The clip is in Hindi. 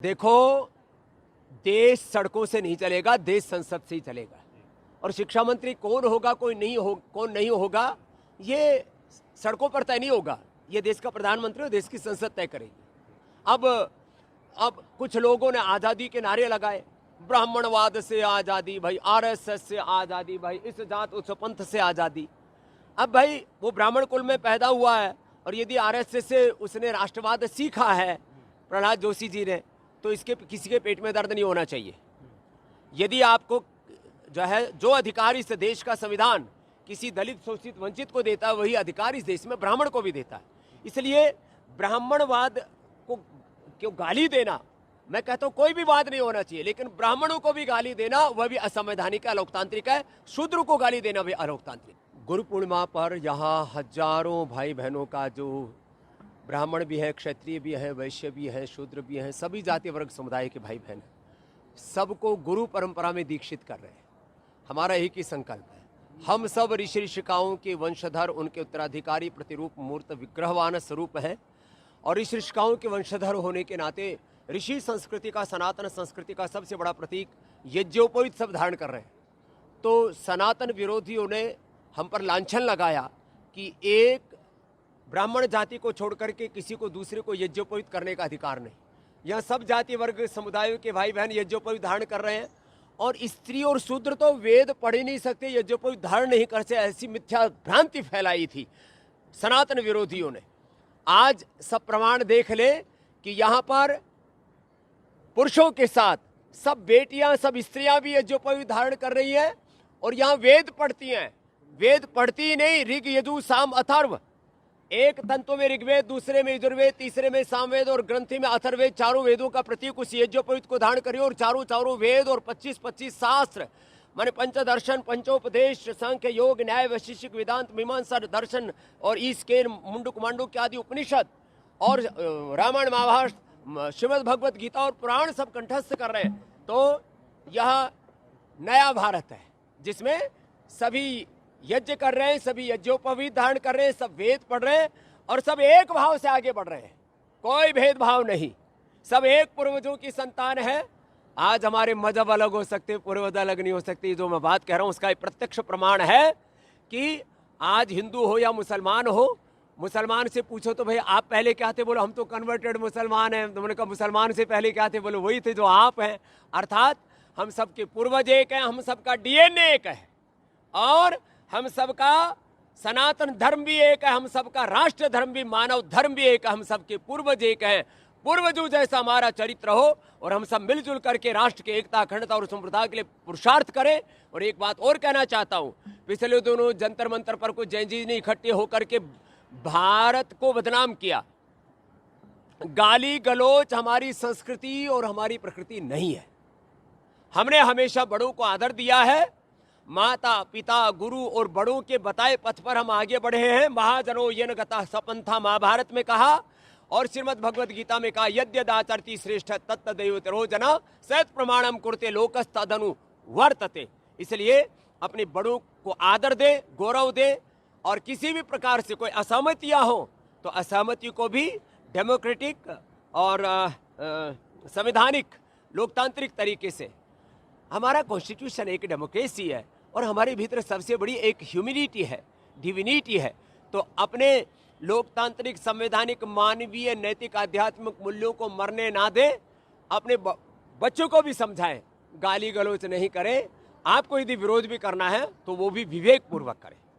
देखो, देश सड़कों से नहीं चलेगा, देश संसद से ही चलेगा। और शिक्षा मंत्री कौन होगा कौन नहीं होगा, ये सड़कों पर तय नहीं होगा। ये देश का प्रधानमंत्री और देश की संसद तय करेगी। अब कुछ लोगों ने आज़ादी के नारे लगाए, ब्राह्मणवाद से आज़ादी भाई, आरएसएस से आज़ादी भाई, इस जात उस पंथ से आज़ादी। अब भाई वो ब्राह्मण कुल में पैदा हुआ है और यदि आरएसएस से उसने राष्ट्रवाद सीखा है प्रहलाद जोशी जी ने, तो इसके किसी के पेट में दर्द नहीं होना चाहिए। यदि आपको जो अधिकार इस देश का संविधान किसी दलित शोषित वंचित को देता है, वही अधिकार इस देश में ब्राह्मण को भी देता है। इसलिए ब्राह्मणवाद को क्यों गाली देना, मैं कहता हूं कोई भी वाद नहीं होना चाहिए, लेकिन ब्राह्मणों को भी गाली देना वह भी असंवैधानिक अलोकतांत्रिक है। शूद्र को गाली देना भी अलोकतांत्रिक। गुरु पूर्णिमा पर यहाँ हजारों भाई बहनों का, जो ब्राह्मण भी है, क्षत्रिय भी है, वैश्य भी है, शूद्र भी है, सभी जाति वर्ग समुदाय के भाई बहन सबको गुरु परंपरा में दीक्षित कर रहे हैं। हमारा एक ही संकल्प है, हम सब ऋषि ऋषिकाओं के वंशधर, उनके उत्तराधिकारी, प्रतिरूप मूर्त विग्रहवान स्वरूप हैं। और ऋषि ऋषिकाओं के वंशधर होने के नाते ऋषि संस्कृति का, सनातन संस्कृति का सबसे बड़ा प्रतीक यज्ञोपवीत सब धारण कर रहे हैं। तो सनातन विरोधियों ने हम पर लांछन लगाया कि एक ब्राह्मण जाति को छोड़ करके किसी को दूसरे को यज्ञोपवीत करने का अधिकार नहीं। यह सब जाति वर्ग समुदायों के भाई बहन यज्ञोपवीत धारण कर रहे हैं, और स्त्री और शूद्र तो वेद पढ़ ही नहीं सकते, यज्ञोपवीत धारण नहीं कर सकते, ऐसी मिथ्या भ्रांति फैलाई थी सनातन विरोधियों ने। आज सब प्रमाण देख ले कि यहाँ पर पुरुषों के साथ सब बेटियां, सब स्त्रियां भी यज्ञोपवीत धारण कर रही हैं, और यहाँ वेद पढ़ती हैं। वेद पढ़ती ही नहीं, ऋग यजु साम अथर्व, एक तंतु में ऋग्वेद, दूसरे में यजुर्वेद, तीसरे में सामवेद और ग्रंथि में अथर्ववेद, चारों वेदों का प्रतीक उस यज्ञोपवीत को धारण करिए। और चारों वेद और 25 शास्त्र माने पंचदर्शन, पंचोपदेश, सांख्य, योग, न्याय, वैशेषिक, वेदांत, मीमांसा दर्शन और ईस्केन, मुंडक मांडुक्य आदि उपनिषद और रामायण, महाभारत, श्रीमद् भगवत गीता और पुराण सब कंठस्थ कर रहे हैं। तो यह नया भारत है जिसमें सभी यज्ञ कर रहे हैं, सभी यज्ञोपवीत धारण कर रहे हैं, सब वेद पढ़ रहे हैं और सब एक भाव से आगे बढ़ रहे हैं। कोई भेदभाव नहीं, सब एक पूर्वजों की संतान है। आज हमारे मजहब अलग हो सकते, पूर्वज अलग नहीं हो सकती। जो मैं बात कह रहा हूं उसका एक प्रत्यक्ष प्रमाण है कि आज हिंदू हो या मुसलमान हो, मुसलमान से पूछो तो भाई आप पहले क्या थे, बोलो हम तो कन्वर्टेड मुसलमान हैं। तुमने कहा मुसलमान से पहले क्या थे, बोलो वही थे जो आप हैं। अर्थात हम सबके पूर्वज एक हैं, हम सबका डीएनए एक है, और हम सबका सनातन धर्म भी एक है, हम सबका राष्ट्र धर्म भी, मानव धर्म भी एक है, हम सबके पूर्वज एक हैं। पूर्वजों जैसा हमारा चरित्र हो और हम सब मिलजुल करके राष्ट्र की एकता, अखंडता और समृद्धता के लिए पुरुषार्थ करें। और एक बात और कहना चाहता हूं, पिछले दोनों जंतर मंतर पर कुछ जैन जी ने इकट्ठे होकर के भारत को बदनाम किया। गाली गलौच हमारी संस्कृति और हमारी प्रकृति नहीं है। हमने हमेशा बड़ों को आदर दिया है। माता पिता गुरु और बड़ों के बताए पथ पर हम आगे बढ़े हैं। महाजनो येन गतः सपंथा, महाभारत में कहा, और श्रीमद् भगवत गीता में कहा, यद्यदाचरति श्रेष्ठ तत्तदेवतरो जना सत प्रमाणम कुरुते लोकस्तदनु वर्तते। इसलिए अपने बड़ों को आदर दे, गौरव दे, और किसी भी प्रकार से कोई असहमतियां हो तो असहमति को भी डेमोक्रेटिक और संवैधानिक लोकतांत्रिक तरीके से, हमारा कॉन्स्टिट्यूशन एक डेमोक्रेसी है और हमारे भीतर सबसे बड़ी एक ह्यूमैनिटी है, डिविनिटी है। तो अपने लोकतांत्रिक, संवैधानिक, मानवीय, नैतिक, आध्यात्मिक मूल्यों को मरने ना दे। अपने बच्चों को भी समझाएं, गाली गलौच नहीं करें। आपको यदि विरोध भी करना है तो वो भी विवेक पूर्वक करें।